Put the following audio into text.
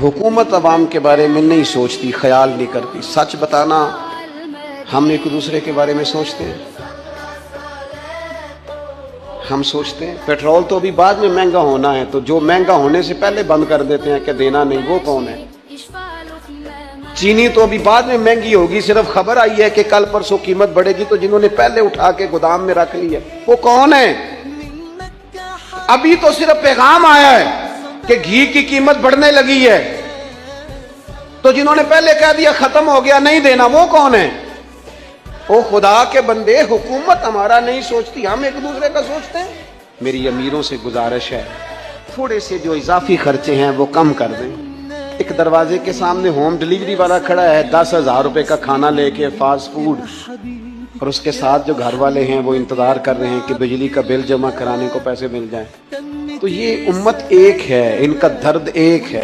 हुकूमत अवाम के बारे में नहीं सोचती, ख्याल नहीं करती। सच बताना, हम एक दूसरे के बारे में सोचते हैं। हम सोचते हैं पेट्रोल तो अभी बाद में महंगा होना है, तो जो महंगा होने से पहले बंद कर देते हैं कि देना नहीं, वो कौन है? चीनी तो अभी बाद में महंगी होगी, सिर्फ खबर आई है कि कल परसों कीमत बढ़ेगी, तो जिन्होंने पहले उठा के गोदाम में रख ली है वो कौन है? अभी तो सिर्फ पैगाम आया है कि घी की कीमत बढ़ने लगी है, तो जिन्होंने पहले कह दिया खत्म हो गया नहीं देना, वो कौन है? ओ खुदा के बंदे, हुकूमत हमारा नहीं सोचती, हम एक दूसरे का सोचते हैं। मेरी अमीरों से गुजारिश है, थोड़े से जो इजाफी खर्चे हैं वो कम कर दें। एक दरवाजे के सामने होम डिलीवरी वाला खड़ा है 10,000 रुपए का खाना लेके, फास्ट फूड, और उसके साथ जो घर वाले हैं वो इंतजार कर रहे हैं कि बिजली का बिल जमा कराने को पैसे मिल जाएं। तो ये उम्मत एक है, इनका दर्द एक है।